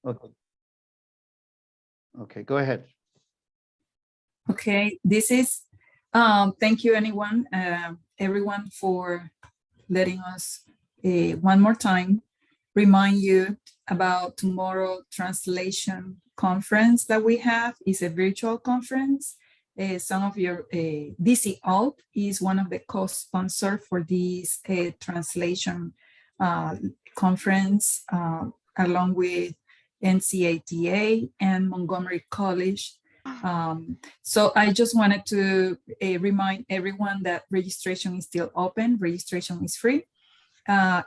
Okay. Okay, go ahead. Okay, this is, thank you everyone for letting us one more time remind you about tomorrow translation conference that we have. Is a virtual conference. Some of your, DC Alt is one of the co-sponsors for this translation conference, along with NCATA and Montgomery College. So I just wanted to remind everyone that registration is still open. Registration is free.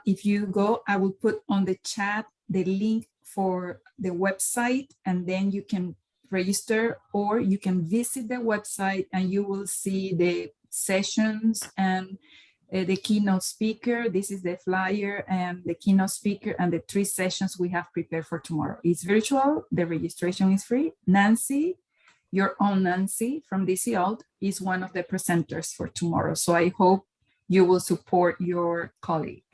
If you go, I will put on the chat the link for the website, and then you can register, or you can visit the website and you will see the sessions and the keynote speaker. This is the flyer and the keynote speaker and the 3 sessions we have prepared for tomorrow. It's virtual, the registration is free. Nancy, your own Nancy from DC Alt, is one of the presenters for tomorrow. So I hope you will support your colleague.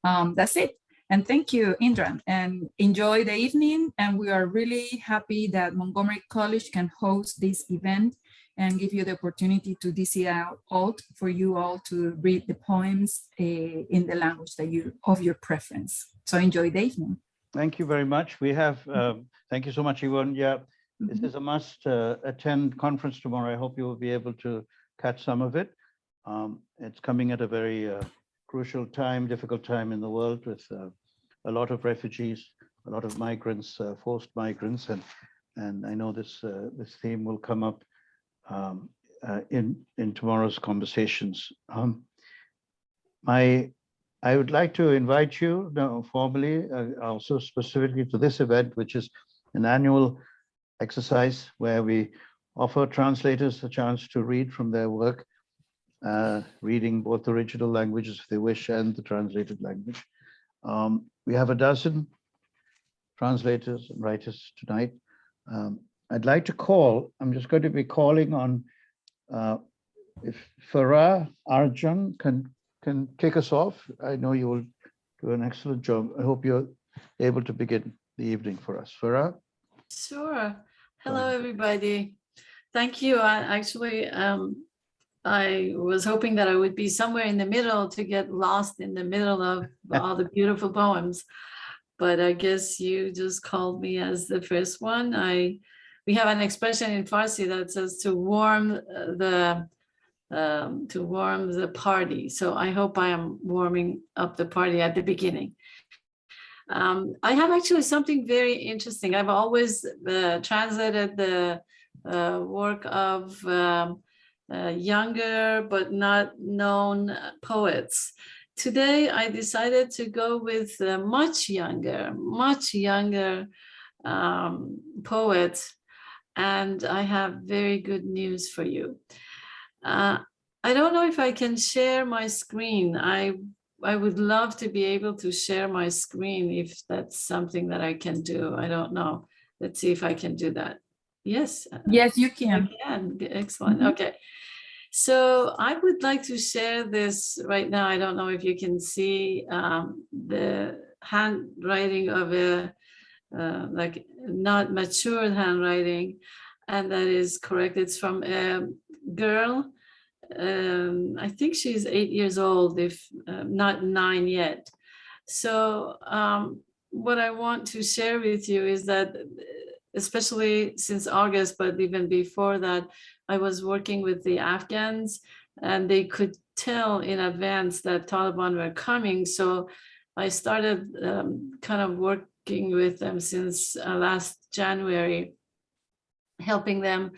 That's it. And thank you, Indran, and enjoy the evening. And we are really happy that Montgomery College can host this event and give you the opportunity to DC Alt for you all to read the poems in the language that of your preference. So enjoy the evening. Thank you very much. We have, thank you so much, Yvonne. Yeah, this is a must attend conference tomorrow. I hope you will be able to catch some of it. It's coming at a very crucial time, difficult time in the world, with a lot of refugees, a lot of migrants, forced migrants, and I know this theme will come up in tomorrow's conversations. I would like to invite you formally, also specifically to this event, which is an annual exercise where we offer translators a chance to read from their work, reading both the original languages if they wish and the translated language. We have a dozen translators and writers tonight. I'd like to call, I'm just going to be calling on if Farah Arjun can kick us off. I know you will do an excellent job. I hope you're able to begin the evening for us. Farah? Sure. Hello, everybody. Thank you. I was hoping that I would be somewhere in the middle to get lost in the middle of all the beautiful poems, but I guess you just called me as the first one. We have an expression in Farsi that says to warm the party. So I hope I am warming up the party at the beginning. I have actually something very interesting. I've always translated the work of younger but not known poets. Today, I decided to go with much younger poets, and I have very good news for you. I don't know if I can share my screen. I would love to be able to share my screen if that's something that I can do. I don't know. Let's see if I can do that. Yes. Yes, you can. I can. Excellent. Okay. So I would like to share this right now. I don't know if you can see the handwriting of a like not mature handwriting, and that is correct. It's from a girl. I think she's 8 years old, if not 9 yet. So what I want to share with you is that, especially since August, but even before that, I was working with the Afghans, and they could tell in advance that Taliban were coming. So I started kind of working with them since last January, helping them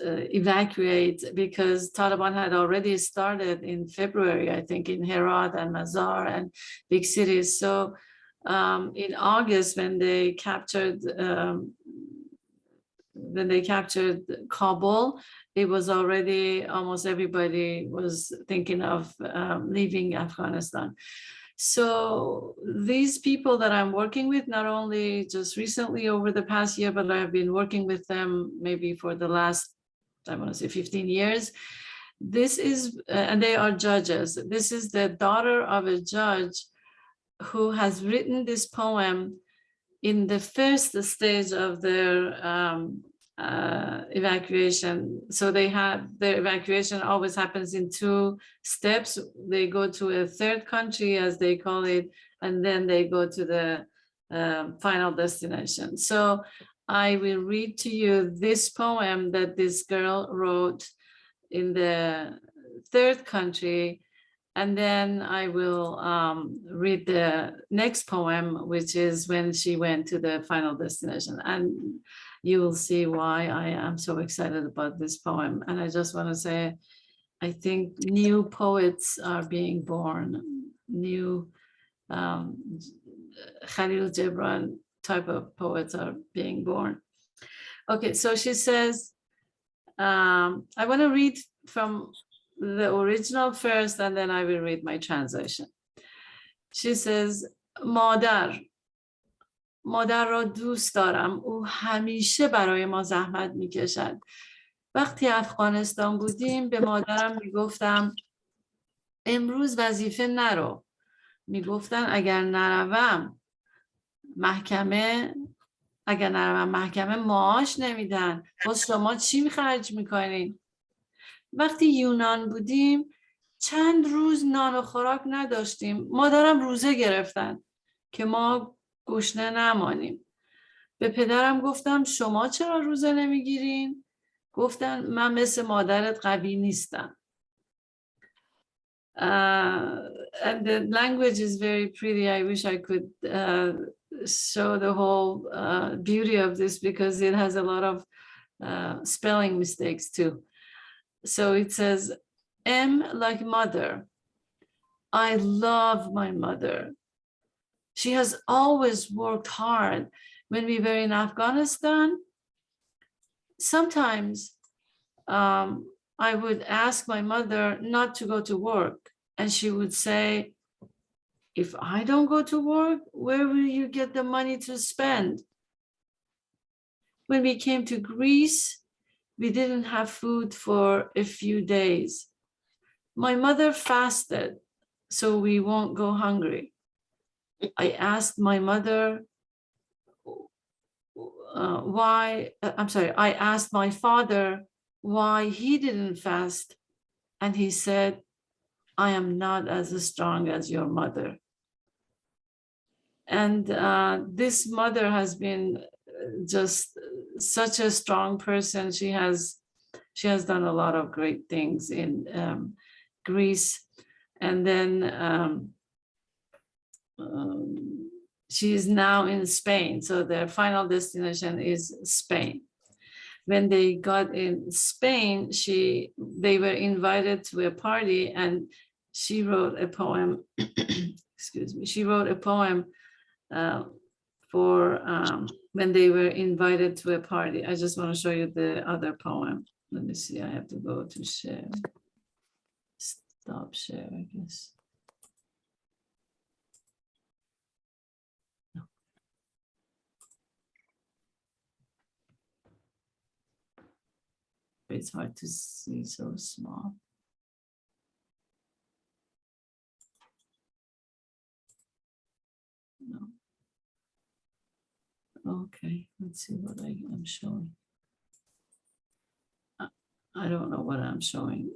evacuate, because Taliban had already started in February, I think, in Herat and Mazar and big cities. So in August, when they captured Kabul, it was already almost everybody was thinking of leaving Afghanistan. So these people that I'm working with, not only just recently over the past year, but I've been working with them maybe for the last, I want to say 15 years. This is, and they are judges. This is the daughter of a judge who has written this poem in the first stage of their evacuation. So they have their evacuation always happens in 2 steps. They go to a third country, as they call it, and then they go to the final destination. So I will read to you this poem that this girl wrote in the third country, and then I will read the next poem, which is when she went to the final destination. And you will see why I am so excited about this poem. And I just want to say, I think new poets are being born, new Khalil Gibran type of poets are being born. Okay, so she says, I want to read from the original first, and then I will read my translation. She says, مادر را دوست دارم. او همیشه برای ما زحمت میکشد. وقتی افغانستان بودیم به مادرم میگفتم امروز وظیفه نرو. میگفتن اگر نروم محکمه معاش نمیدن. باز شما چی خرج میکنین؟ وقتی یونان بودیم چند روز نان و خوراک نداشتیم. مادرم روزه گرفتن که ما گشنه نمانیم. به پدرم گفتم شما چرا روزه نمیگیرین؟ گفتن من مثل مادرت قوی نیستم. And the language is very pretty. I wish I could show the whole beauty of this, because it has a lot of spelling mistakes too. So it says, M like mother. I love my mother. She has always worked hard. When we were in Afghanistan, sometimes I would ask my mother not to go to work. And she would say, if I don't go to work, where will you get the money to spend? When we came to Greece, we didn't have food for a few days. My mother fasted, so we won't go hungry. I asked my mother I asked my father why he didn't fast. And he said, I am not as strong as your mother. And this mother has been just such a strong person. She has done a lot of great things in Greece. And then she is now in Spain. So their final destination is Spain. When they got in Spain, they were invited to a party, and she wrote a poem. Excuse me. She wrote a poem for when they were invited to a party. I just want to show you the other poem. Let me see. I have to go to share. Stop share, I guess. No. It's hard to see, so small. No. Okay, let's see what I'm showing. I don't know what I'm showing.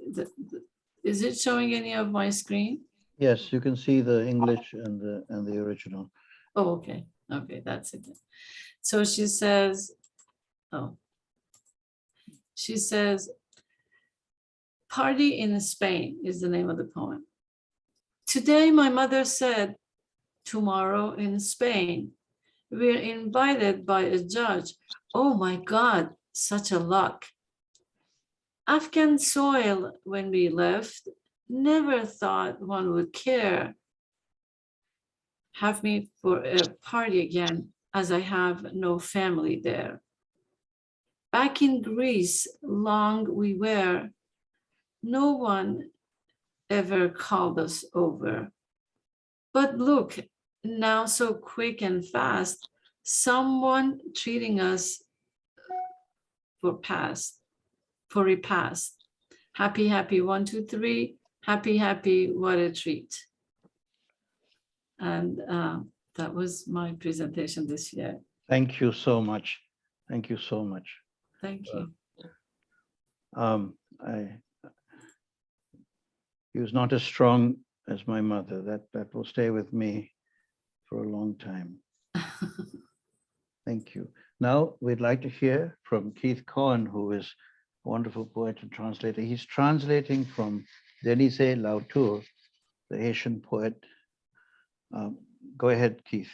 Is it showing any of my screen? Yes, you can see the English and the original. Oh, okay. Okay, that's it. So she says, Party in Spain is the name of the poem. Today, my mother said, tomorrow in Spain, we're invited by a judge. Oh my God, such a luck. Afghan soil, when we left, never thought one would care. Have me for a party again, as I have no family there. Back in Greece, long we were. No one ever called us over. But look, now so quick and fast, someone treating us for repast. Happy, happy, 1, 2, 3. Happy, happy, what a treat. And that was my presentation this year. Thank you so much. Thank you so much. Thank you. He was not as strong as my mother. That will stay with me for a long time. Thank you. Now we'd like to hear from Keith Cohen, who is a wonderful poet and translator. He's translating from Denise Lautour, the Haitian poet. Go ahead, Keith.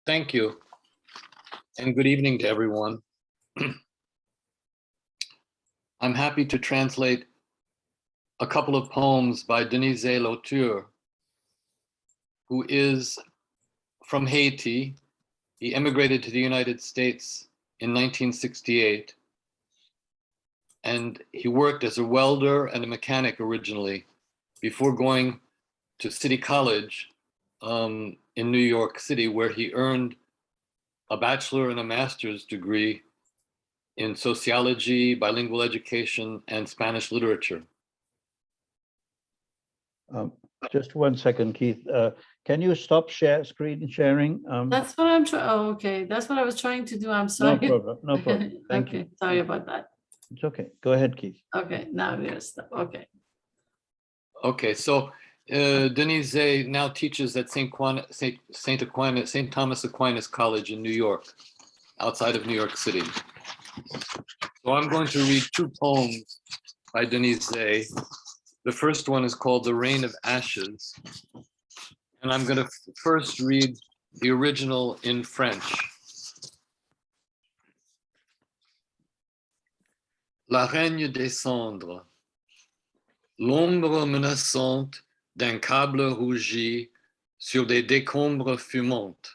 Thank you, and good evening to everyone. I'm happy to translate a couple of poems by Denise Lautour, who is from Haiti. He emigrated to the United States in 1968, and he worked as a welder and a mechanic originally before going to City College in New York City, where he earned a bachelor and a master's degree in sociology, bilingual education, and Spanish literature. Just 1 second, Keith. Can you stop screen sharing? That's what I'm trying. Oh, okay. That's what I was trying to do. I'm sorry. No problem. No problem. Thank Okay, you. sorry about that. It's okay. Go ahead, Keith. Okay, now we're gonna stop. Okay. Okay, so Denise now teaches at St. Thomas Aquinas College in New York, outside of New York City. So I'm going to read 2 poems by Denise. The first one is called The Rain of Ashes. And I'm going to first read the original in French. La règne des cendres, l'ombre menaçante d'un câble rougi sur des décombres fumantes,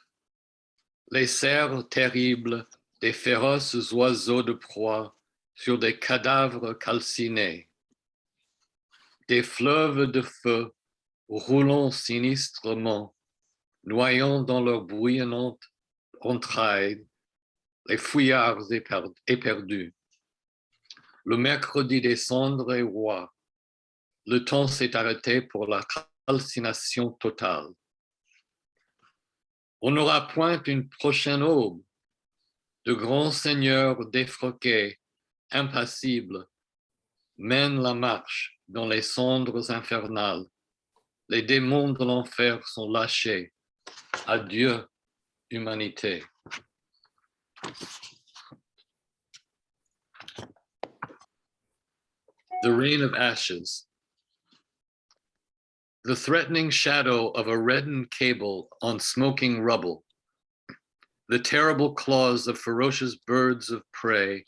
les serres terribles des féroces oiseaux de proie sur des cadavres calcinés, des fleuves de feu roulant sinistrement, noyant dans leurs bouillonnantes entrailles les fouillards éperdus. Le mercredi des cendres est roi. Le temps s'est arrêté pour la calcination totale. On n'aura point une prochaine aube. De grands seigneurs défroqués, impassibles, mènent la marche dans les cendres infernales. Les démons de l'enfer sont lâchés. Adieu, humanité. The Rain of Ashes. The threatening shadow of a reddened cable on smoking rubble. The terrible claws of ferocious birds of prey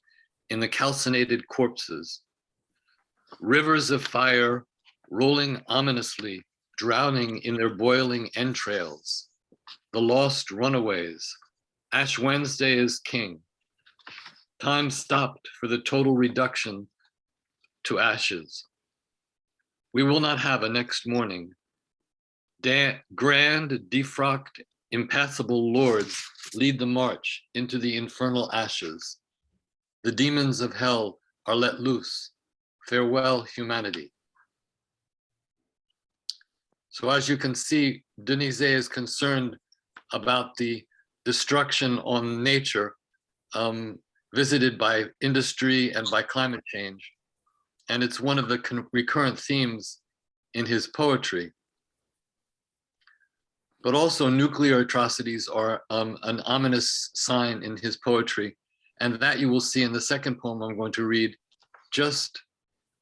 in the calcinated corpses. Rivers of fire rolling ominously, drowning in their boiling entrails. The lost runaways. Ash Wednesday is king. Time stopped for the total reduction to ashes. We will not have a next morning. Grand, defrocked, impassable lords lead the march into the infernal ashes. The demons of hell are let loose. Farewell, humanity. So as you can see, Denise is concerned about the destruction on nature visited by industry and by climate change. And it's one of the recurrent themes in his poetry. But also nuclear atrocities are an ominous sign in his poetry. And that you will see in the second poem I'm going to read.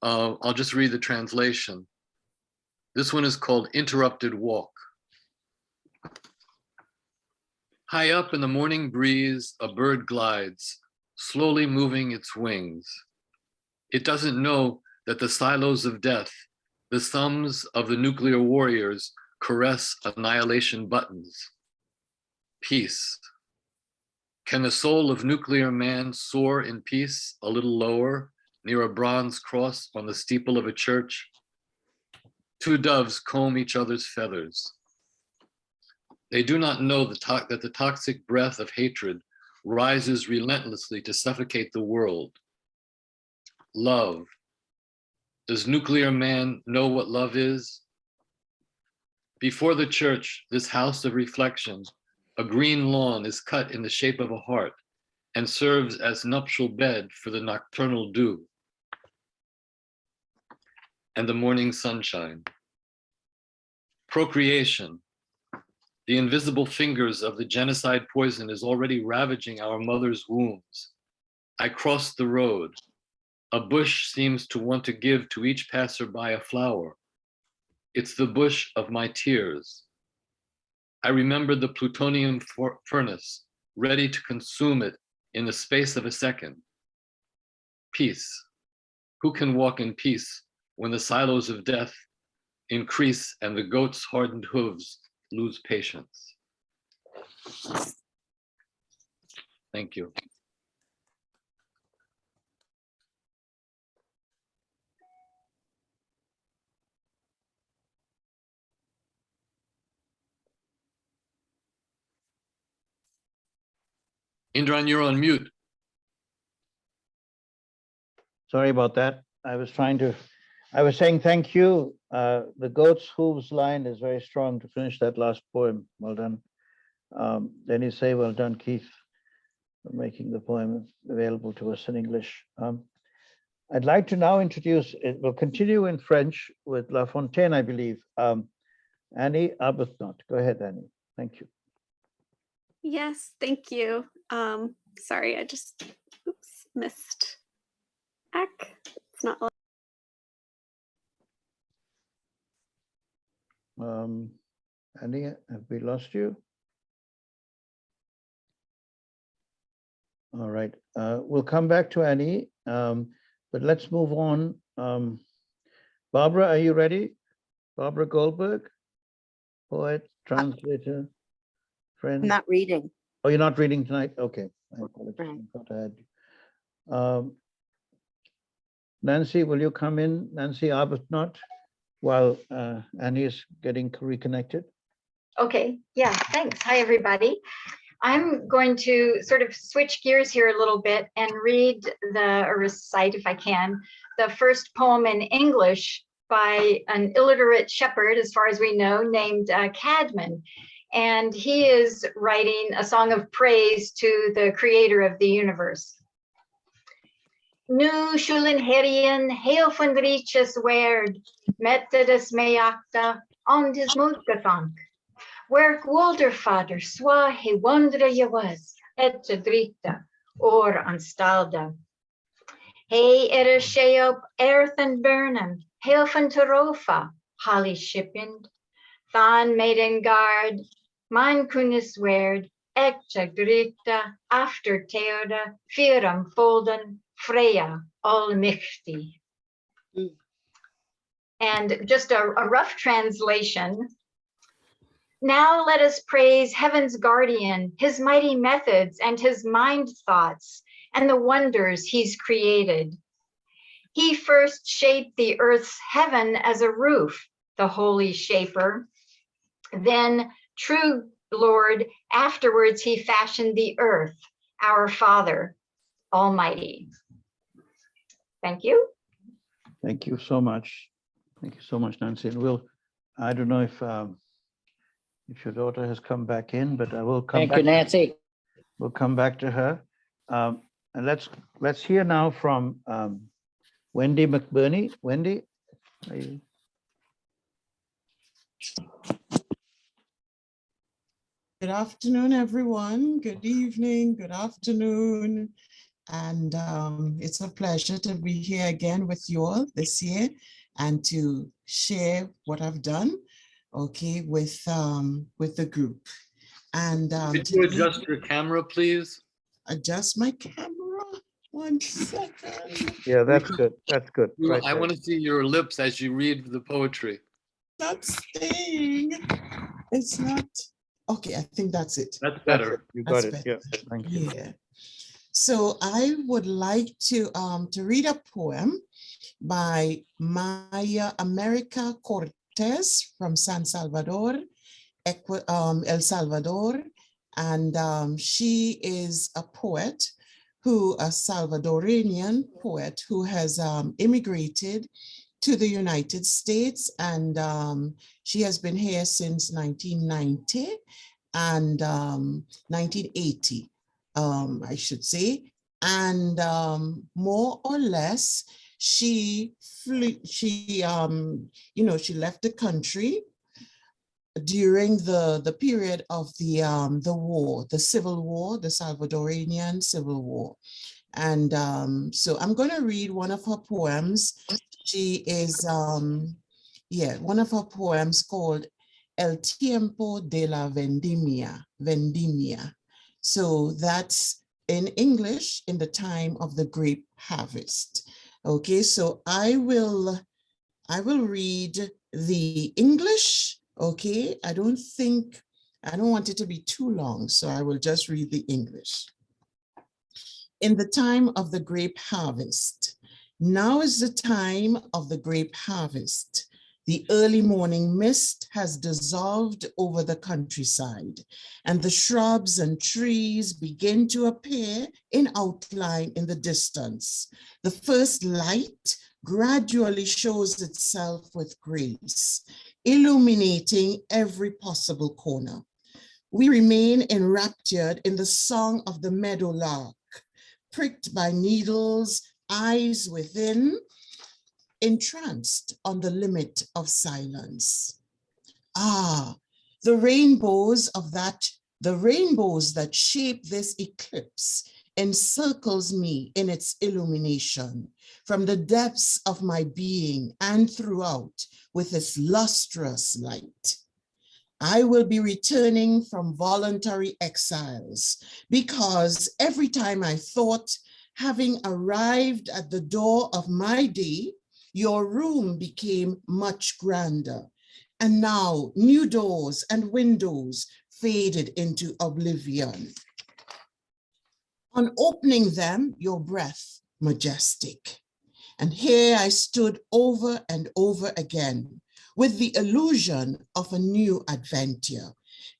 I'll just read the translation. This one is called Interrupted Walk. High up in the morning breeze, a bird glides, slowly moving its wings. It doesn't know that the silos of death, the thumbs of the nuclear warriors, caress annihilation buttons. Peace. Can the soul of nuclear man soar in peace a little lower, near a bronze cross on the steeple of a church? 2 doves comb each other's feathers. They do not know that the toxic breath of hatred rises relentlessly to suffocate the world. Love. Does nuclear man know what love is? Before the church, this house of reflection, a green lawn is cut in the shape of a heart and serves as nuptial bed for the nocturnal dew and the morning sunshine. Procreation. The invisible fingers of the genocide poison is already ravaging our mother's wombs. I cross the road. A bush seems to want to give to each passerby a flower. It's the bush of my tears. I remember the plutonium furnace, ready to consume it in the space of a second. Peace. Who can walk in peace when the silos of death increase and the goat's hardened hooves lose patience? Thank you. Indran, you're on mute. Sorry about that. I was saying thank you. The goat's hooves line is very strong to finish that last poem. Well done. Then you say, well done, Keith, for making the poem available to us in English. I'd like to now introduce, we'll continue in French with La Fontaine, I believe. Annie Arbuthnot. Go ahead, Annie. Thank you. Yes, thank you. Sorry, I just missed. It's not. Annie, have we lost you? All right, we'll come back to Annie, but let's move on. Barbara, are you ready? Barbara Goldberg, poet, translator, friend. I'm not reading. Oh, you're not reading tonight? Okay. I apologize. Right. I thought I had you. Nancy, will you come in? Nancy Arbuthnot, while Annie is getting reconnected. Okay, yeah, thanks. Hi, everybody. I'm going to sort of switch gears here a little bit and or recite, if I can, the first poem in English by an illiterate shepherd, as far as we know, named Cadman. And he is writing a song of praise to the creator of the universe. Nu schulen herien heel van riches werd, Methodus meakta, on his moedgevank. Werk Waldervader, swa he wondere je was, et drita, or anstalda. He she op earthen burnen, heel van terofa, holly shippind, than maiden guard, mijn kunis werd, ekta drita, after teoda, firam folden, Freya Allmächtig. And just a rough translation. Now let us praise heaven's guardian, his mighty methods and his mind thoughts and the wonders he's created. He first shaped the earth's heaven as a roof, the holy shaper. Then, true Lord, afterwards he fashioned the earth, our Father Almighty. Thank you. Thank you so much. Thank you so much, Nancy. And I don't know if your daughter has come back in, but I will come back. Thank you, Nancy. We'll come back to her. And let's hear now from Wendy Mcburney. Wendy, are you? Good afternoon, everyone. Good evening, good afternoon. And it's a pleasure to be here again with you all this year and to share what I've done, okay, with the group. And could you adjust your camera, please? Adjust my camera. 1 second. Yeah, that's good. That's good. Right I want to see your lips as you read the poetry. Not staying. It's not. Okay, I think that's it. That's better. You got That's it. better. Yeah. Thank you. Yeah. So I would like to read a poem by Maya America Cortez from San Salvador, El Salvador, And she is a poet a Salvadorian poet who has immigrated to the United States, and she has been here since 1990 and 1980, I should say. And more or less, she left the country during the period of the war, the Civil War, the Salvadorian Civil War. And so I'm going to read one of her poems. She is, one of her poems called El Tiempo de la Vendimia, Vendimia. So that's in English, in the time of the grape harvest. Okay, so I will read the English. Okay, I don't want it to be too long, so I will just read the English. In the time of the grape harvest. Now is the time of the grape harvest. The early morning mist has dissolved over the countryside, and the shrubs and trees begin to appear in outline in the distance. The first light gradually shows itself with grace, illuminating every possible corner. We remain enraptured in the song of the meadowlark, pricked by needles, eyes within, entranced on the limit of silence. Ah, the rainbows that shape this eclipse encircles me in its illumination from the depths of my being and throughout with its lustrous light. I will be returning from voluntary exiles because every time I thought, having arrived at the door of my day, your room became much grander. And now new doors and windows faded into oblivion. On opening them, your breath majestic. And here I stood over and over again with the illusion of a new adventure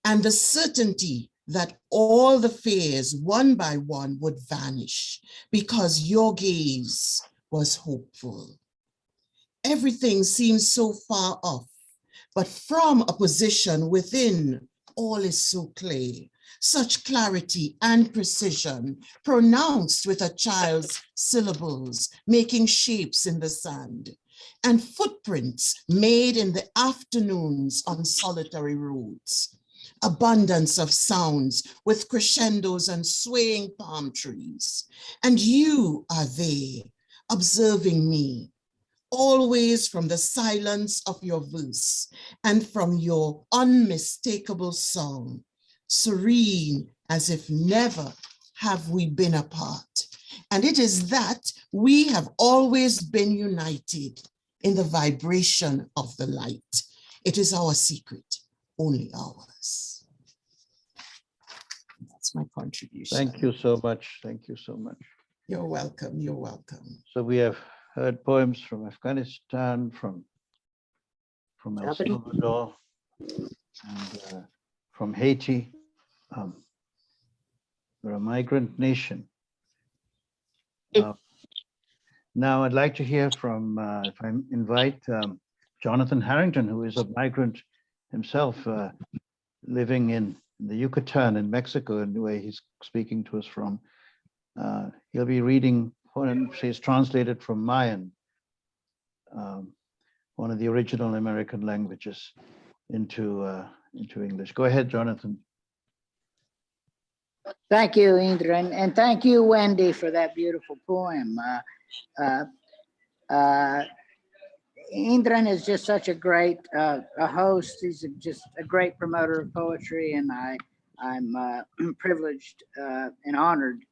and the certainty that all the fears one by one would vanish because your gaze was hopeful. Everything seems so far off, but from a position within, all is so clear, such clarity and precision, pronounced with a child's syllables, making shapes in the sand, and footprints made in the afternoons on solitary roads. Abundance of sounds with crescendos and swaying palm trees. And you are there, observing me, always from the silence of your verse and from your unmistakable song, serene as if never have we been apart. And it is that we have always been united in the vibration of the light. It is our secret, only ours. That's my contribution. Thank you so much. Thank you so much. You're welcome. You're welcome. So we have heard poems from Afghanistan, from El Salvador, and from Haiti. We're a migrant nation. Now I'd like to hear from, if I invite Jonathan Harrington, who is a migrant himself, living in the Yucatan in Mexico, and where he's speaking to us from. He'll be reading poems he's translated from Mayan, one of the original American languages, into English. Go ahead, Jonathan. Thank you, Indran, and thank you, Wendy, for that beautiful poem. Indran is just such a great a host. He's just a great promoter of poetry, and I'm privileged and honored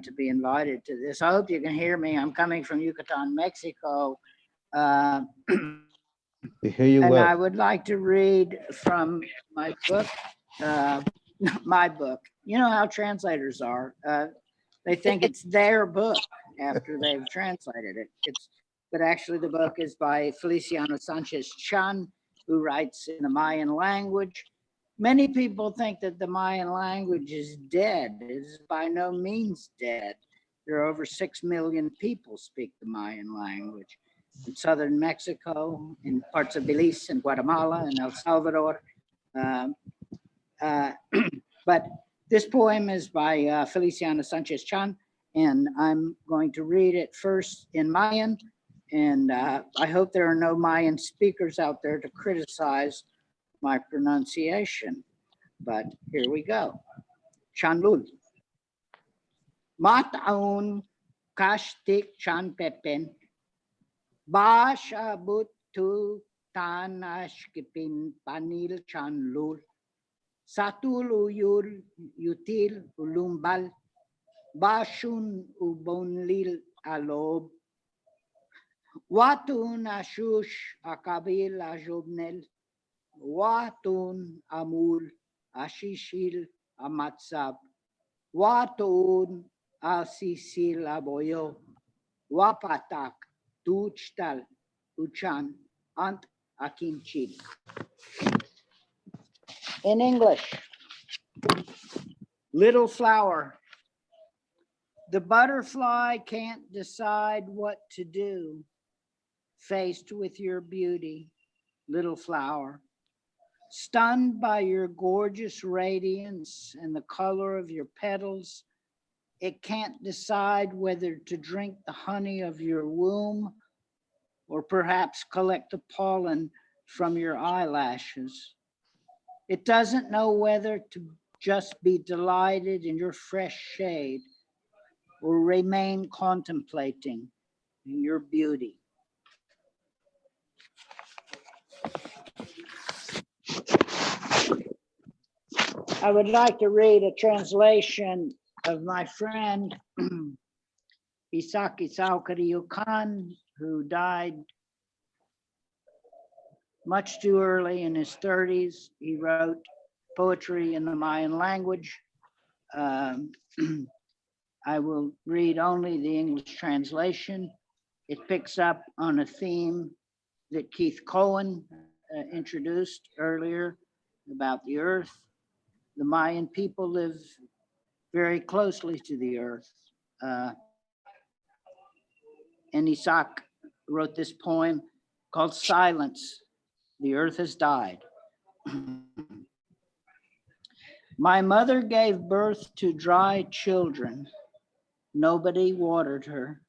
to be invited to this. I hope you can hear me. I'm coming from Yucatan, Mexico. We hear you and well. I would like to read from my book. My book. You know how translators are. They think it's their book after they've translated it. But actually the book is by Feliciano Sanchez Chan, who writes in the Mayan language. Many people think that the Mayan language is dead. It is by no means dead. There are over 6 million people speak the Mayan language in southern Mexico, in parts of Belize and Guatemala and El Salvador. But this poem is by Feliciana Sanchez Chan, and I'm going to read it first in Mayan. And I hope there are no Mayan speakers out there to criticize my pronunciation, but here we go. Chanlul. Mataun kashtik chan pepen. Basha butu tanashkipin panil chanlul. Satul uyul yutil ulumbal. Bashun ubonlil alob. Watun ashush akabil ajobnel. Watun amul ashishil amatsab. Watun asisil aboyo. Wapatak tuchtal uchan ant akinchil. In English, little flower. The butterfly can't decide what to do, faced with your beauty, little flower. Stunned by your gorgeous radiance and the color of your petals, it can't decide whether to drink the honey of your womb or perhaps collect the pollen from your eyelashes. It doesn't know whether to just be delighted in your fresh shade or remain contemplating your beauty. I would like to read a translation of my friend Isaki Saukariyu Khan, who died much too early in his 30s. He wrote poetry in the Mayan language. I will read only the English translation. It picks up on a theme that Keith Cohen introduced earlier about the earth. The Mayan people live very closely to the earth. And Isaac wrote this poem called Silence. The earth has died. My mother gave birth to dry children. Nobody watered her.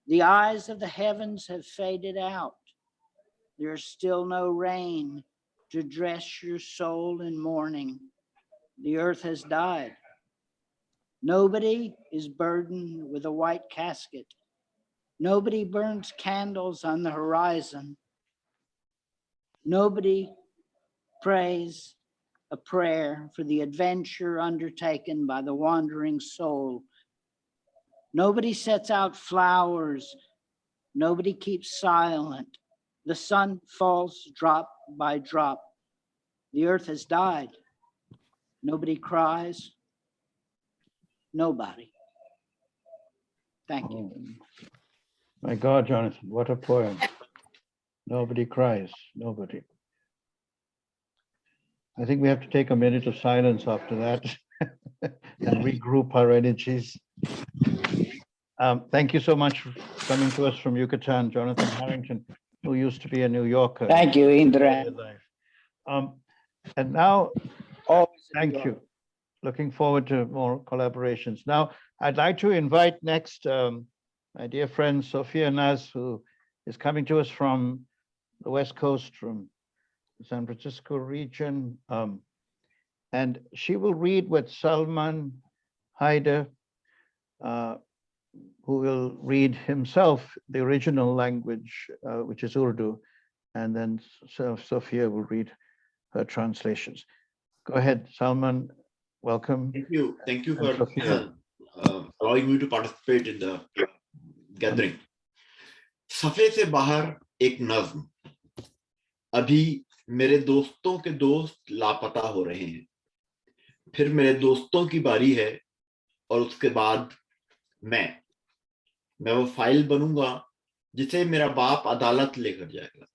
The eyes of the heavens have faded out. There's still no rain to dress your soul in mourning. The earth has died. Nobody is burdened with a white casket. Nobody burns candles on the horizon. Nobody prays a prayer for the adventure undertaken by the wandering soul. Nobody sets out flowers. Nobody keeps silent. The sun falls drop by drop. The earth has died. Nobody cries. Nobody. Thank you. Oh, my God, Jonathan, what a poem. Nobody cries, nobody. I think we have to take a minute of silence after that and regroup our energies. Thank you so much for coming to us from Yucatan, Jonathan Harrington, who used to be a New Yorker. Thank you, Indra. And now, Always thank you. Looking forward to more collaborations. Now, I'd like to invite next my dear friend Sophia Naz, who is coming to us from the West Coast, from the San Francisco region. And she will read with Salman Haider, who will read himself the original language, which is Urdu, and then Sophia will read her translations. Go ahead, Salman, welcome. Thank you for allowing me to participate in the gathering. सफ़े से बाहर एक नज़्म, अभी मेरे दोस्तों के दोस्त लापता हो रहे हैं, फिर मेरे दोस्तों की बारी है और उसके बाद मैं वो फाइल बनूंगा जिसे मेरा बाप अदालत लेकर जाएगा,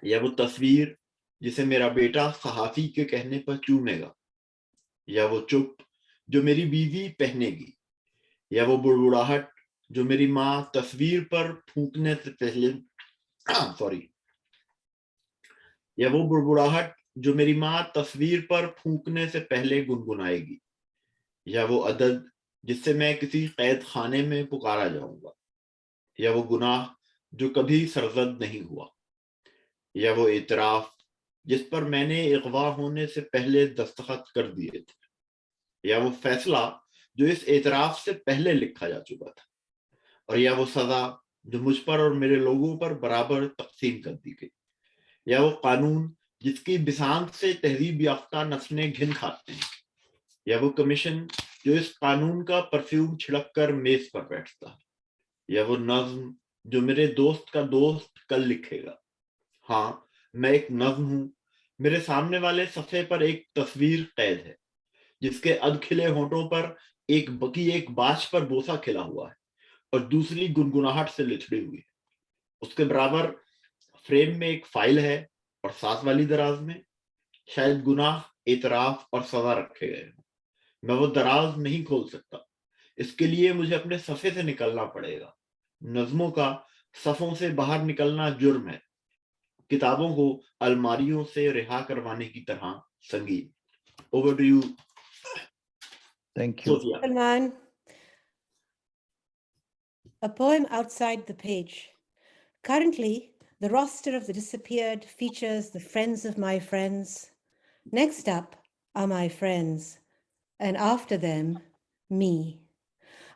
या वो तस्वीर जिसे मेरा बेटा सहाफी के कहने पर चूमेगा, या वो चुप जो मेरी बीवी पहनेगी, या वो बुड़बुड़ाहट जो मेरी माँ तस्वीर पर फूंकने से पहले या वो बुड़बुड़ाहट जो मेरी माँ तस्वीर पर फूंकने से पहले गुनगुनाएगी, या वो अदद जिससे मैं किसी कैद खाने में पुकारा जाऊंगा, या वो गुनाह जो कभी सरजद नहीं हुआ, या वो इतराफ जिस पर मैंने इगवा होने से पहले दस्तखत कर दिए थे, या वो फैसला जो इस एतराफ से पहले लिखा जा चुका था, और या वो सजा जो मुझ पर और मेरे लोगों पर बराबर तकसीम कर दी गई, या वो कानून जिसकी बिसांत से तहजीब याफ्ता नस्लें घिन खाते हैं, या वो कमीशन जो इस कानून का परफ्यूम छिड़क कर मेज पर बैठता है, या वो नज्म जो मेरे दोस्त का दोस्त कल लिखेगा। हाँ, मैं एक नज्म हूं। मेरे सामने वाले सफ़े पर एक तस्वीर कैद है जिसके अधखिले होंठों पर एक बाश पर बोसा खिला हुआ है और दूसरी गुनगुनाहट से लिथड़ी हुई है। उसके बराबर फ्रेम में एक फाइल है और साथ वाली दराज में शायद गुनाह, एतराफ और सजा रखे गए हैं। मैं वो दराज नहीं खोल सकता, इसके लिए मुझे अपने सफ़े से निकलना पड़ेगा। नज्मों का सफ़ों से बाहर निकलना जुर्म है, किताबों को अलमारियों से रिहा करवाने की तरह संगीन। Over to you. Thank you. Sophia. Salman, a poem outside the page. Currently, the roster of the disappeared features the friends of my friends. Next up are my friends, and after them, me.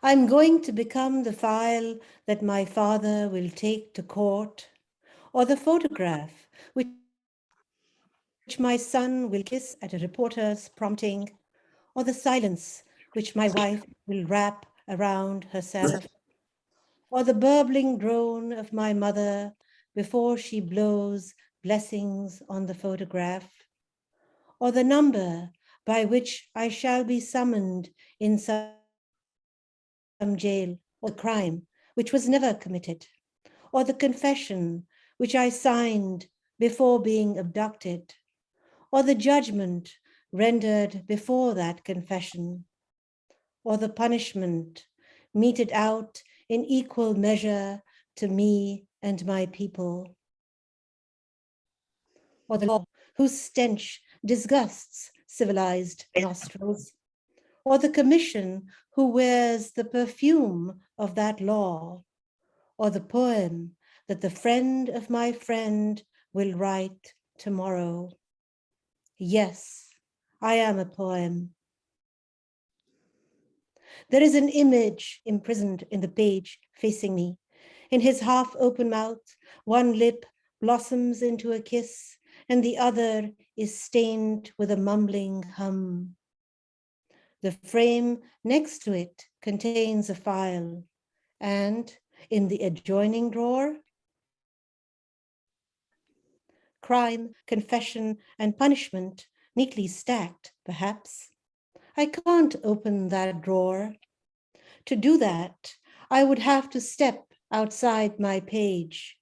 I'm going to become the file that my father will take to court, or the photograph which my son will kiss at a reporter's prompting, or the silence which my wife will wrap around herself, or the burbling drone of my mother before she blows blessings on the photograph, or the number by which I shall be summoned in some jail, or crime which was never committed, or the confession which I signed before being abducted, or the judgment rendered before that confession, or the punishment meted out in equal measure to me and my people, or the law whose stench disgusts civilized nostrils, or the commission who wears the perfume of that law, or the poem that the friend of my friend will write tomorrow. Yes, I am a poem. There is an image imprisoned in the page facing me. In his half-open mouth, one lip blossoms into a kiss, and the other is stained with a mumbling hum. The frame next to it contains a file, and in the adjoining drawer, crime, confession, and punishment neatly stacked, perhaps. I can't open that drawer. To do that, I would have to step outside my page.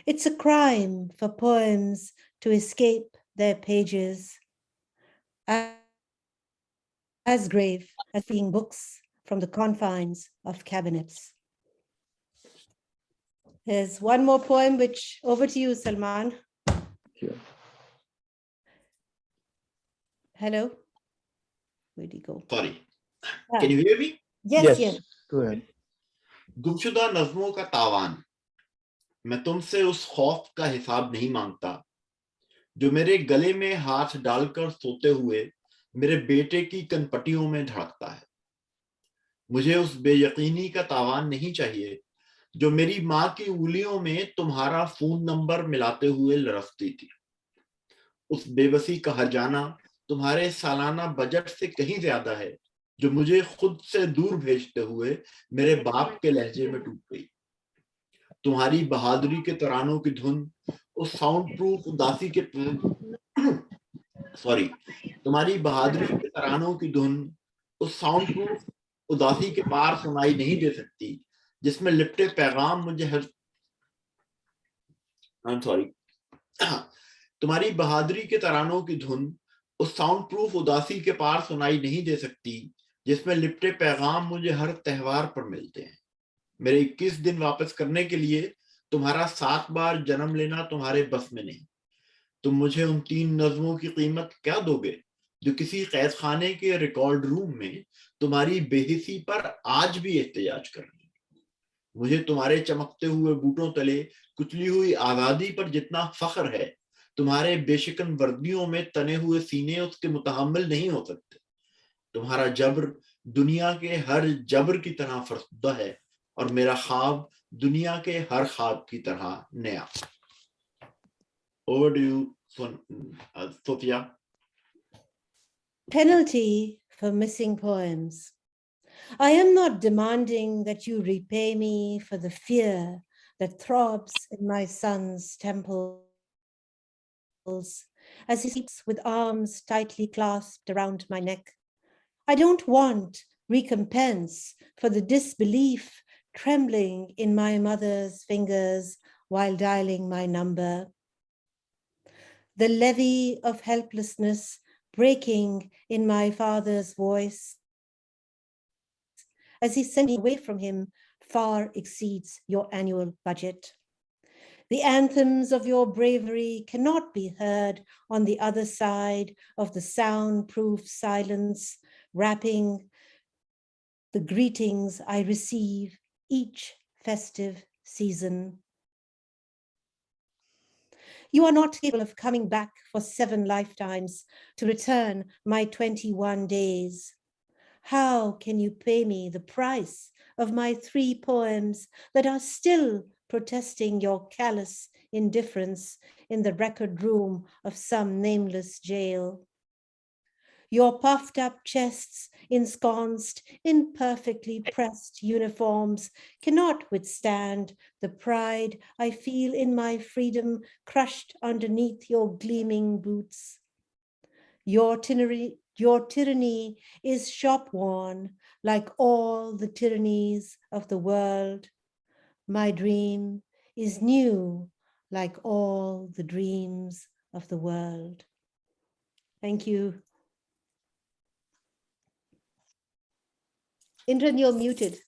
It's a crime for poems to escape their pages, as grave as being books from the confines of cabinets. There's one more poem, which over to you, Salman. Sure. Hello? Where'd he go? Sorry. Yeah. Can you hear me? Yes, yes. Go ahead. गुमशुदा नज़्मों का तावान। मैं तुमसे उस खौफ का हिसाब नहीं मांगता जो मेरे गले में हाथ डालकर सोते हुए मेरे बेटे की कनपटियों में धड़कता है। मुझे उस बेयकीनी का तावान नहीं चाहिए जो मेरी माँ की उंगलियों में तुम्हारा फोन नंबर मिलाते हुए लरसती थी। उस बेबसी का हर्जाना तुम्हारे सालाना बजट से कहीं ज्यादा है जो मुझे खुद से दूर भेजते हुए मेरे बाप के लहजे में टूट गई। तुम्हारी बहादुरी के तरानों की धुन उस साउंड प्रूफ उदासी के तुम्हारी बहादुरी के तरानों की धुन उस साउंड प्रूफ उदासी के पार सुनाई नहीं दे सकती जिसमें लिपटे पैगाम मुझे तुम्हारी बहादुरी के तरानों की धुन उस साउंड प्रूफ उदासी के पार सुनाई नहीं दे सकती जिसमें लिपटे पैगाम मुझे हर त्योहार पर मिलते हैं। मेरे 21 दिन वापस करने के लिए तुम्हारा 7 बार जन्म लेना तुम्हारे बस में नहीं। तुम मुझे उन 3 नज़्मों की कीमत क्या दोगे जो किसी कैद खाने के रिकॉर्ड रूम में तुम्हारी बेहिसी पर आज भी एहतजाज कर रही है। मुझे तुम्हारे चमकते हुए बूटों तले कुचली हुई आजादी पर जितना फख्र है, तुम्हारे बेशकन वर्दियों में तने हुए सीने उसके मुतहम्मिल नहीं हो सकते। तुम्हारा जब्र दुनिया के हर जब्र की तरह फरसुदा है और मेरा ख्वाब दुनिया के हर ख्वाब की तरह नया। Over to you, Sophia. Penalty for missing poems. I am not demanding that you repay me for the fear that throbs in my son's temples as he sleeps with arms tightly clasped around my neck. I don't want recompense for the disbelief trembling in my mother's fingers while dialing my number. The levee of helplessness breaking in my father's voice as he sent me away from him far exceeds your annual budget. The anthems of your bravery cannot be heard on the other side of the soundproof silence, wrapping the greetings I receive each festive season. You are not capable of coming back for 7 lifetimes to return my 21 days. How can you pay me the price of my 3 poems that are still protesting your callous indifference in the record room of some nameless jail? Your puffed up chests ensconced in perfectly pressed uniforms cannot withstand the pride I feel in my freedom crushed underneath your gleaming boots. Your tyranny is shop-worn like all the tyrannies of the world. My dream is new like all the dreams of the world. Thank you. Indran, you're muted.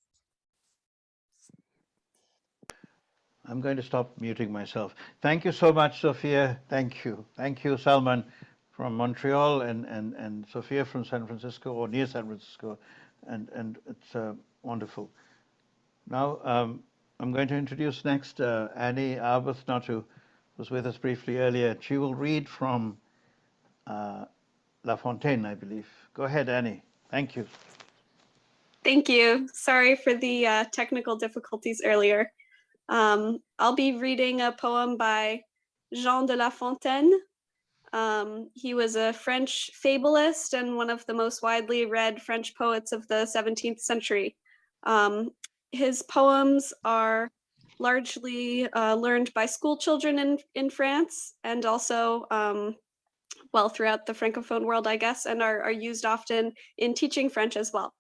I'm going to stop muting myself. Thank you so much, Sophia. Thank you. Thank you, Salman from Montreal and Sophia from San Francisco or near San Francisco. And it's wonderful. Now, I'm going to introduce next Annie Arbuthnot, who was with us briefly earlier. She will read from La Fontaine, I believe. Go ahead, Annie. Thank you. Thank you. Sorry for the technical difficulties earlier. I'll be reading a poem by Jean de La Fontaine. He was a French fabulist and one of the most widely read French poets of the 17th century. His poems are largely learned by school children in France and also, well, throughout the Francophone world, I guess, and are used often in teaching French as well.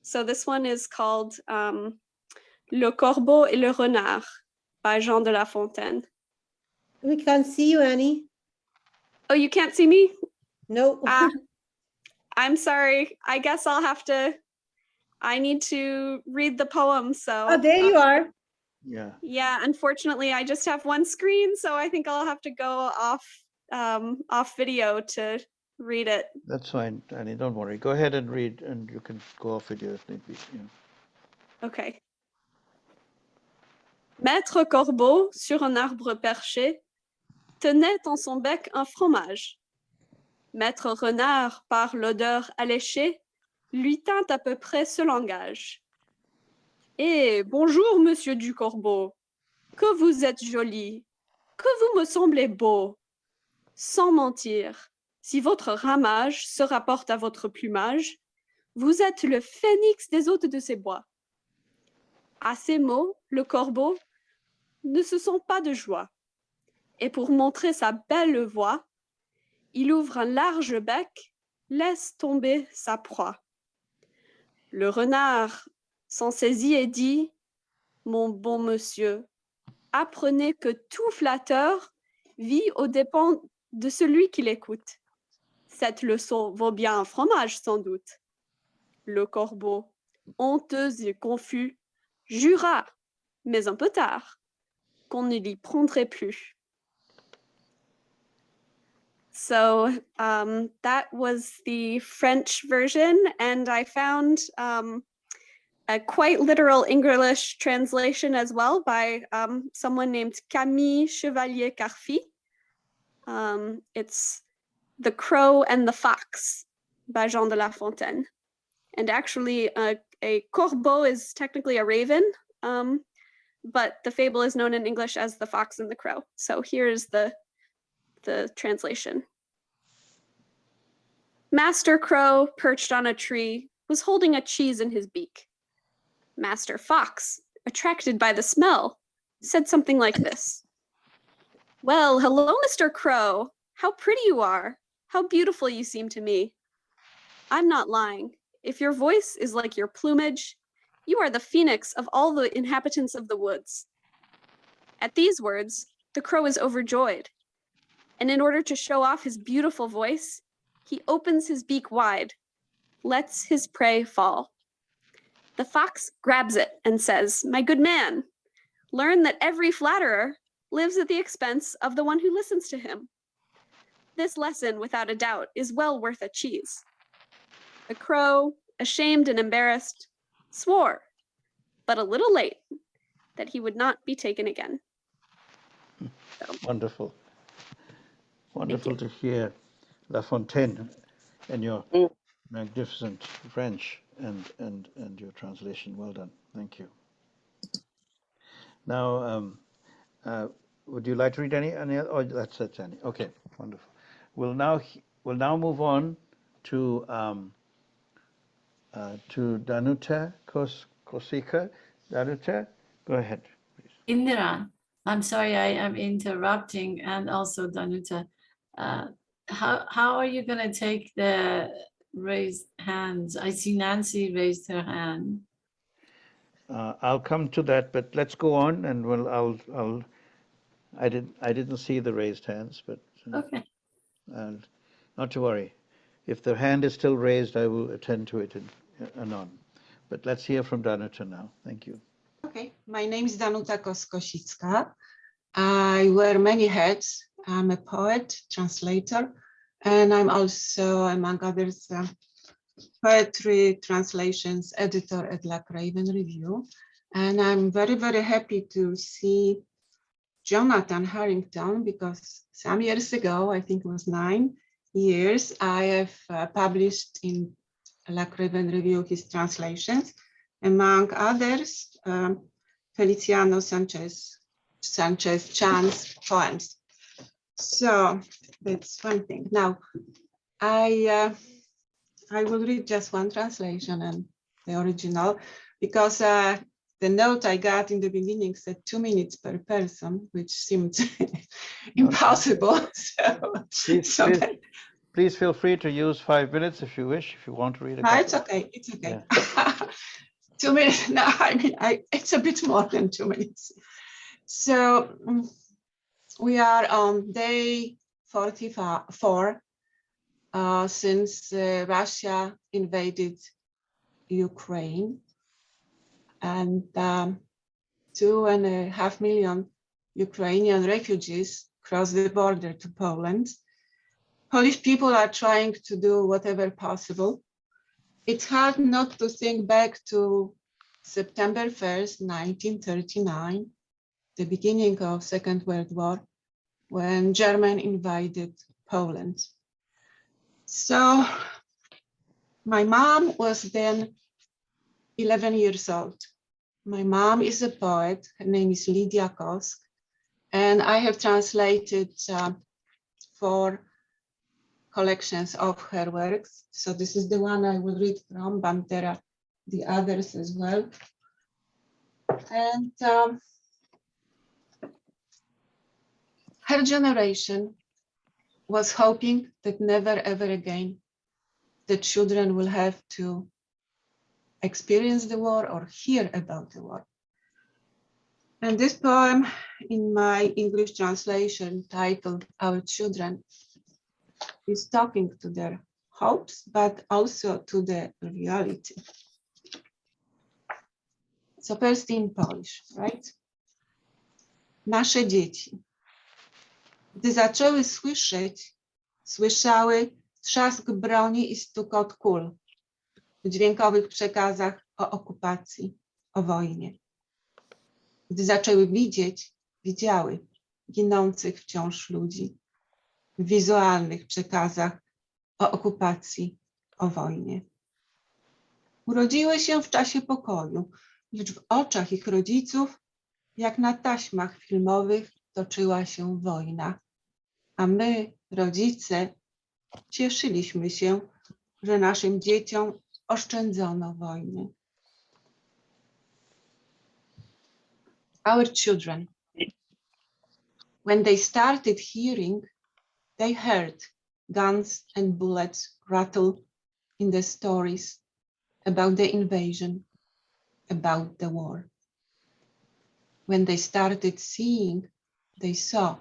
So this one is called Le Corbeau et le Renard by Jean de La Fontaine. We can't see you, Annie. Oh, you can't see me? No. I'm sorry. I guess I need to read the poem. So Oh, there you are. Yeah. Yeah, unfortunately, I just have one screen, so I think I'll have to go off video to read it. That's fine, Annie, don't worry. Go ahead and read, and you can go off video if need be. Yeah. Okay. Maître Corbeau, sur un arbre perché, tenait en son bec un fromage. Maître Renard, par l'odeur alléchée, lui tint à peu près ce langage. « Eh, bonjour, monsieur du Corbeau, que vous êtes joli, que vous me semblez beau. Sans mentir, si votre ramage se rapporte à votre plumage, vous êtes le phénix des hôtes de ces bois. » À ces mots, le corbeau ne se sent pas de joie. Et pour montrer sa belle voix, il ouvre un large bec, laisse tomber sa proie. Le renard s'en saisit et dit « Mon bon monsieur, apprenez que tout flatteur vit aux dépens de celui qui l'écoute. Cette leçon vaut bien un fromage sans doute. Le corbeau, honteux et confus, jura, mais un peu tard, qu'on ne l'y prendrait plus. So that was the French version, and I found a quite literal English translation as well by someone named Camille Chevalier-Carfi. It's The Crow and the Fox by Jean de La Fontaine. And actually, a corbeau is technically a raven, but the fable is known in English as The Fox and the Crow. So here's the translation. Master Crow, perched on a tree, was holding a cheese in his beak. Master Fox, attracted by the smell, said something like this. Well, hello, Mr. Crow. How pretty you are. How beautiful you seem to me. I'm not lying. If your voice is like your plumage, you are the phoenix of all the inhabitants of the woods. At these words, the crow is overjoyed. And in order to show off his beautiful voice, he opens his beak wide, lets his prey fall. The fox grabs it and says, my good man, learn that every flatterer lives at the expense of the one who listens to him. This lesson, without a doubt, is well worth a cheese. The crow, ashamed and embarrassed, swore, but a little late, that he would not be taken again. So, Wonderful. Wonderful to hear La Fontaine and your magnificent French and your translation. Well done. Thank you. Now, would you like to read any other? Oh, that's it, Annie. Okay, wonderful. We'll now move on to Danuta Koskoshitzka. Danuta, go ahead, please. Indran, I'm sorry I am interrupting, and also Danuta. How are you going to take the raised hands? I see Nancy raised her hand. I'll come to that, but let's go on, and I didn't see the raised hands, but Okay. Not to worry. If the hand is still raised, I will attend to it anon. But let's hear from Danuta now. Thank you. Okay, my name is Danuta Koskoshitzka. I wear many hats. I'm a poet, translator, and I'm also, among others, poetry translations editor at La Craven Review. And I'm very, very happy to see Jonathan Harrington, because some years ago, I think it was 9 years, I have published in La Craven Review his translations, among others, Feliciano Sanchez-Chan's poems. So that's one thing. Now, I will read just one translation and the original, because the note I got in the beginning said 2 minutes per person, which seemed impossible. Please feel free to use 5 minutes if you wish, if you want to read a It's okay. It's okay. Yeah. 2 minutes. No, I mean, it's a bit more than 2 minutes. So we are on day 44 since Russia invaded Ukraine, and 2.5 million Ukrainian refugees crossed the border to Poland. Polish people are trying to do whatever possible. It's hard not to think back to September 1st, 1939, the beginning of Second World War, when Germany invaded Poland. So my mom was then 11 years old. My mom is a poet. Her name is Lydia Kosk, and I have translated 4 collections of her works. So this is the one I will read from, but there are the others as well. And her generation was hoping that never ever again the children will have to experience the war or hear about the war. And this poem in my English translation titled Our Children is talking to their hopes, but also to the reality. So first in Polish, right? Nasze dzieci, gdy zaczęły słyszały trzask broni i stukot kul w dźwiękowych przekazach o okupacji, o wojnie. Gdy zaczęły widziały ginących wciąż ludzi w wizualnych przekazach o okupacji, o wojnie. Urodziły się w czasie pokoju, lecz w oczach ich rodziców, jak na taśmach filmowych, toczyła się wojna. A my, rodzice, cieszyliśmy się, że naszym dzieciom oszczędzono wojny. Our children, when they started hearing, they heard guns and bullets rattle in the stories about the invasion, about the war. When they started seeing, they saw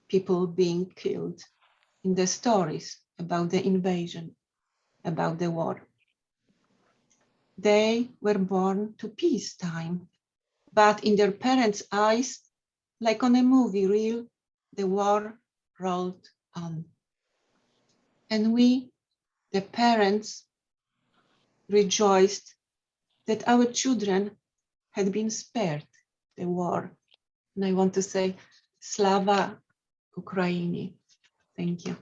people being killed in the stories about the invasion, about the war. They were born to peacetime, but in their parents' eyes, like on a movie reel, the war rolled on. And we, the parents, rejoiced that our children had been spared the war. And I want to say, Slava Ukraini. Thank you.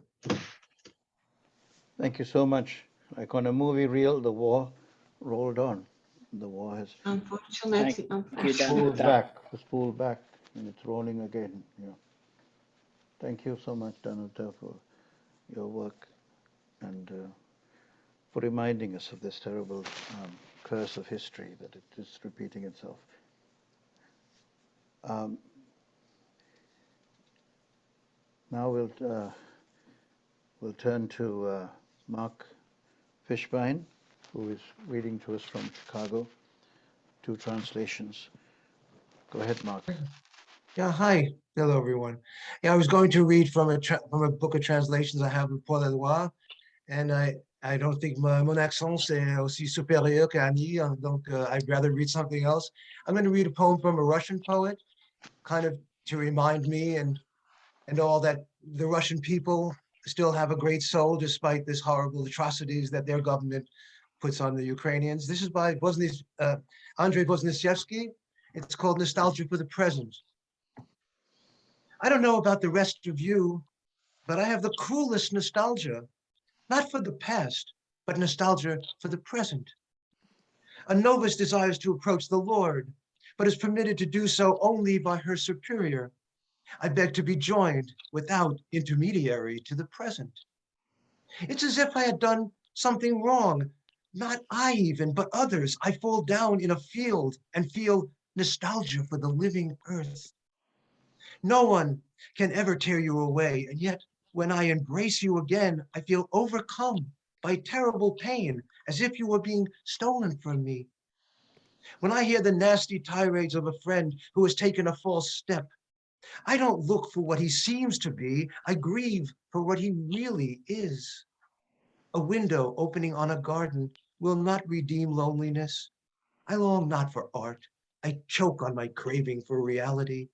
Thank you so much. Like on a movie reel, the war rolled on. The war has Unfortunately, spooled back, and it's rolling again. Yeah. Thank you so much, Danuta, for your work and for reminding us of this terrible curse of history, that it is repeating itself. Now we'll turn to Mark Fishbein, who is reading to us from Chicago, 2 translations. Go ahead, Mark. Yeah, hi. Hello, everyone. Yeah, I was going to read from a book of translations I have in Paul Eloy, and I don't think mon accent c'est aussi supérieur qu'Annie, donc I'd rather read something else. I'm going to read a poem from a Russian poet, kind of to remind me and all that the Russian people still have a great soul despite this horrible atrocities that their government puts on the Ukrainians. This is by Andrei Voznesevsky. It's called Nostalgia for the Present. I don't know about the rest of you, but I have the cruelest nostalgia, not for the past, but nostalgia for the present. A novice desires to approach the Lord, but is permitted to do so only by her superior. I beg to be joined without intermediary to the present. It's as if I had done something wrong, not I even, but others. I fall down in a field and feel nostalgia for the living earth. No one can ever tear you away, and yet when I embrace you again, I feel overcome by terrible pain, as if you were being stolen from me. When I hear the nasty tirades of a friend who has taken a false step, I don't look for what he seems to be, I grieve for what he really is. A window opening on a garden will not redeem loneliness. I long not for art, I choke on my craving for reality.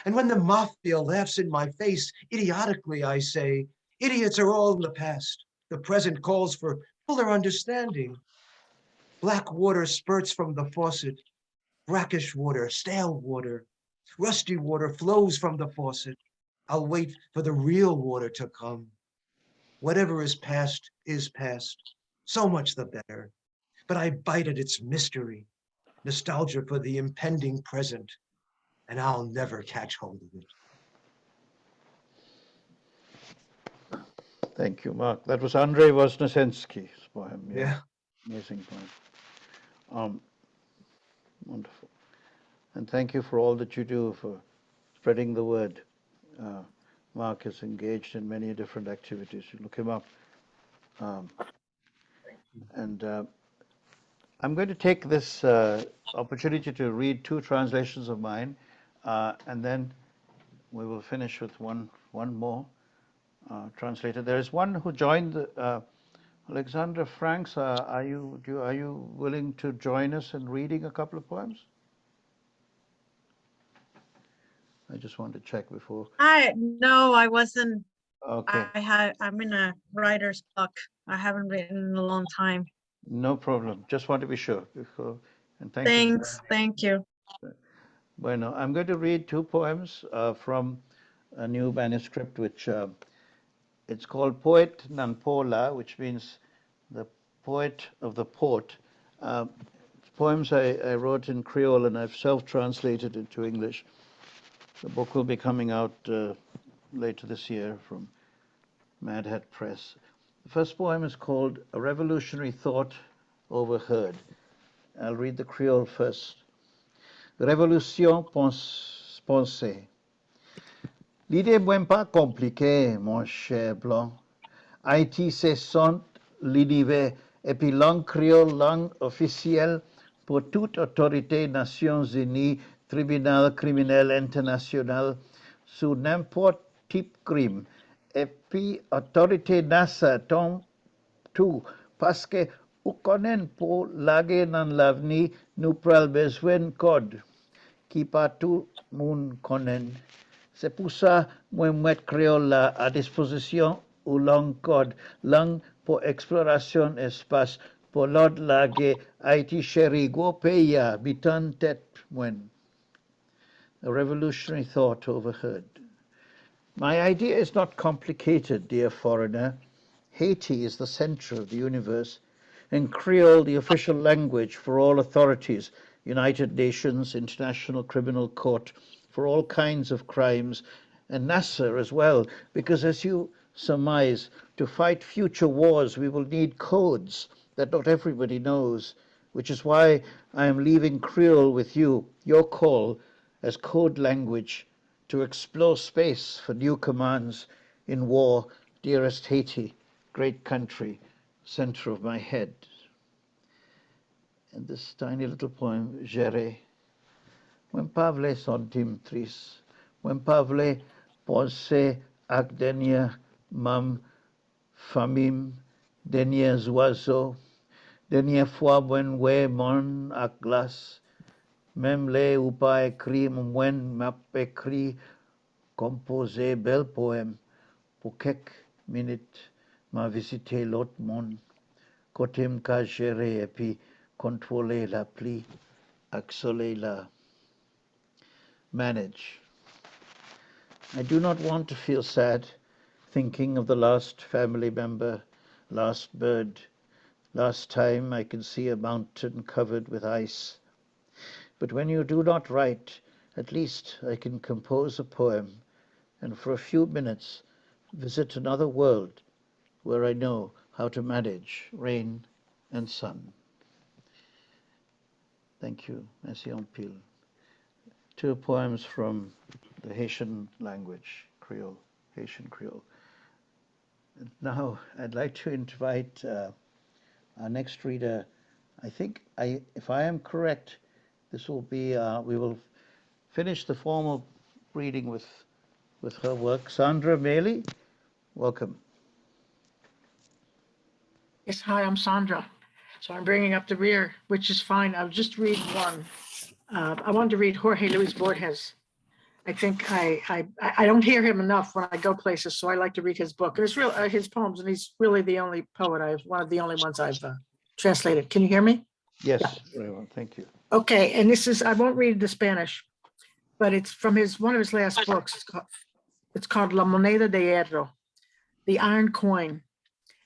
And when the mafia laughs in my face, idiotically I say, idiots are all in the past. The present calls for fuller understanding. Black water spurts from the faucet, brackish water, stale water, rusty water flows from the faucet. I'll wait for the real water to come. Whatever is past, so much the better. But I bite at its mystery, nostalgia for the impending present, and I'll never catch hold of it. Thank you, Mark. That was Andrei Voznesensky's poem. Yeah. Amazing poem. Wonderful. And thank you for all that you do for spreading the word. Mark is engaged in many different activities. You look him up. I'm going to take this opportunity to read two translations of mine, and then we will finish with one more translator. There is one who joined, Alexandra Franks. Are you willing to join us in reading a couple of poems? I just wanted to check before. No, I wasn't. Okay. I'm in a writer's block. I haven't written in a long time. No problem. Just want to be sure before. And thank you. Thanks. Thank you. Bueno, I'm going to read two poems from a new manuscript, which it's called Poet Nanpola, which means the poet of the port. Poems I wrote in Creole, and I've self-translated into English. The book will be coming out later this year from Mad Hat Press. The first poem is called A Revolutionary Thought Overheard. I'll read the Creole first. Révolution pensée. L'idée n'est pas compliquée, mon cher Blanc. Haïti, c'est son l'univers, et puis langue créole, langue officielle pour toute autorité Nations Unies, tribunal criminel international, sous n'importe type crime. Et puis autorité NASA tombe tout, parce que ou connaît pour laguer dans l'avenir, nous prenons besoin de code qui pas tout le monde connaît. C'est pour ça que moi mettre créole là à disposition ou langue code, langue pour exploration espace, pour l'autre laguer Haïti chéri, go pays habitant tête moine. A revolutionary thought overheard. My idea is not complicated, dear foreigner. Haiti is the center of the universe, and Creole the official language for all authorities, United Nations, International Criminal Court, for all kinds of crimes, and NASA as well, because as you surmise, to fight future wars we will need codes that not everybody knows, which is why I am leaving Creole with you, your call, as code language to explore space for new commands in war, dearest Haiti, great country, center of my head. And this tiny little poem, Géré. When Pavle sentim tris, when Pavle pense ak denia mam famim, denia oiseaux, denia fois when we mon ak glace, même les ou pas écrit, mwen m'a écrit, composé bel poème, pour quelques minutes m'a visité l'autre monde, côté m'ka gérer et puis contrôler la pluie, ak soleil la manage. I do not want to feel sad, thinking of the last family member, last bird, last time I can see a mountain covered with ice. But when you do not write, at least I can compose a poem, and for a few minutes visit another world where I know how to manage rain and sun. Thank you, Merci en pile. Two poems from the Haitian language, Creole, Haitian Creole. And now I'd like to invite our next reader. I think, if I am correct, this will be, we will finish the formal reading with her work. Sandra Maley, welcome. Yes, hi, I'm Sandra. So I'm bringing up the rear, which is fine. I'll just read one. I wanted to read Jorge Luis Borghes. I think I don't hear him enough when I go places, so I like to read his book. And it's real his poems, and he's really the only poet one of the only ones I've translated. Can you hear me? Yes, yeah. Very well, thank you. Okay, and this is, I won't read the Spanish, but it's from one of his last books. It's called La Moneda de Hierro, the Iron Coin.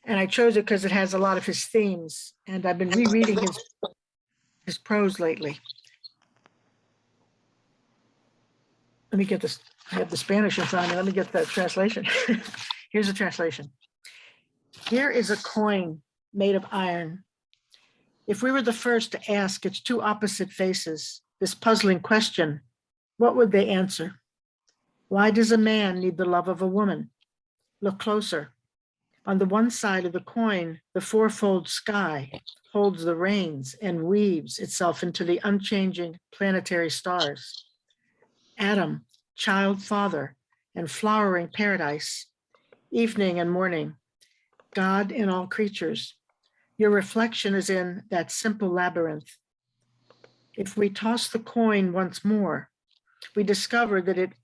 And I chose it because it has a lot of his themes, and I've been rereading his prose lately. Let me get this, I have the Spanish in front of me. Let me get the translation. Here's a translation. Here is a coin made of iron. If we were the first to ask its two opposite faces this puzzling question, what would they answer? Why does a man need the love of a woman? Look closer. On the one side of the coin, the fourfold sky holds the reins and weaves itself into the unchanging planetary stars. Adam, child, father, and flowering paradise, evening and morning, God in all creatures. Your reflection is in that simple labyrinth. If we toss the coin once more, we discover that it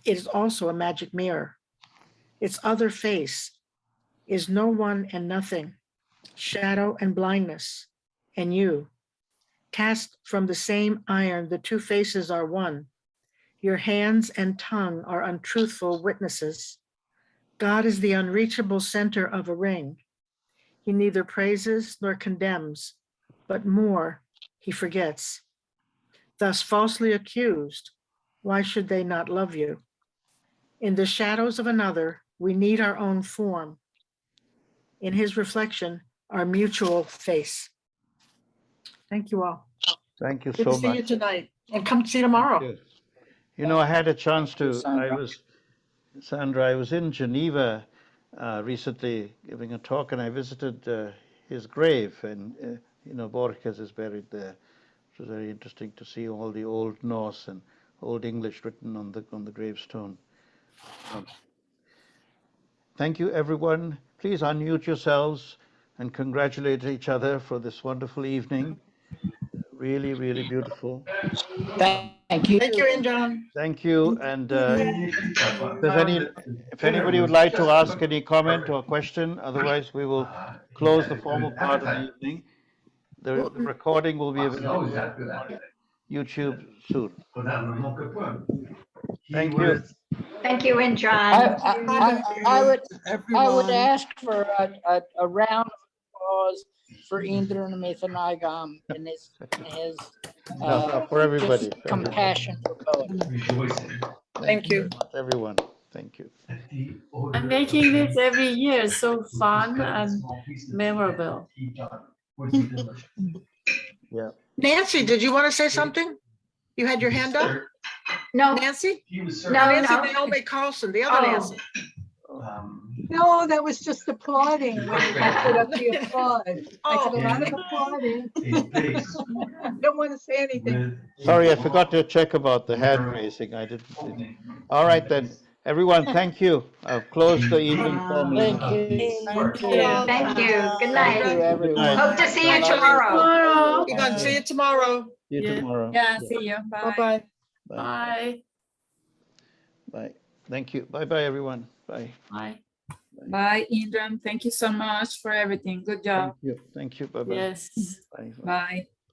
is also a magic mirror. Its other face is no one and nothing, shadow and blindness, and you. Cast from the same iron, the two faces are one. Your hands and tongue are untruthful witnesses. God is the unreachable center of a ring. He neither praises nor condemns, but more, he forgets. Thus falsely accused, why should they not love you? In the shadows of another, we need our own form. In his reflection, our mutual face. Thank you all. Thank you Good so to see you much. tonight, and come see tomorrow. You know, I had a chance to, Sandra. Sandra, I was in Geneva recently giving a talk, and I visited his grave, and, you know, Borghes is buried there. It was very interesting to see all the Old Norse and Old English written on the gravestone. Thank you, everyone. Please unmute yourselves and congratulate each other for this wonderful evening. Really, really beautiful. Thank you. Thank you, Indran. Thank you. And if anybody would like to ask any comment or question, otherwise we will close the formal part of the evening. The recording will be available on YouTube soon. Thank you. Thank you, Indran. I would ask for a round of applause for Indran Amirthanayagam and his For everybody. just compassion for poetry. Thank you. Everyone. Thank you. I'm making this every year, so fun and memorable. Yeah. Nancy, did you want to say something? You had your hand up? No, Nancy? no, Nancy no. Naomi Carlson, the other Oh. Nancy. No, that was just applauding when I put up the applause. I said a lot of applauding. Don't want to say anything. Sorry, I forgot to check about the hand raising. I didn't. All right then. Everyone, thank you. I've closed the evening formally. Thank you. Thank you. Thank you. Good Thank night. you, everyone. Hope to see you tomorrow. You're going to see you tomorrow. See you tomorrow. Yeah, see you. Bye. Bye-bye. Bye. Bye. Thank you. Bye-bye, everyone. Bye. Bye. Bye, Indran. Thank you so much for everything. Good job. Thank you. Thank you. Bye-bye. Yes. Bye. Bye.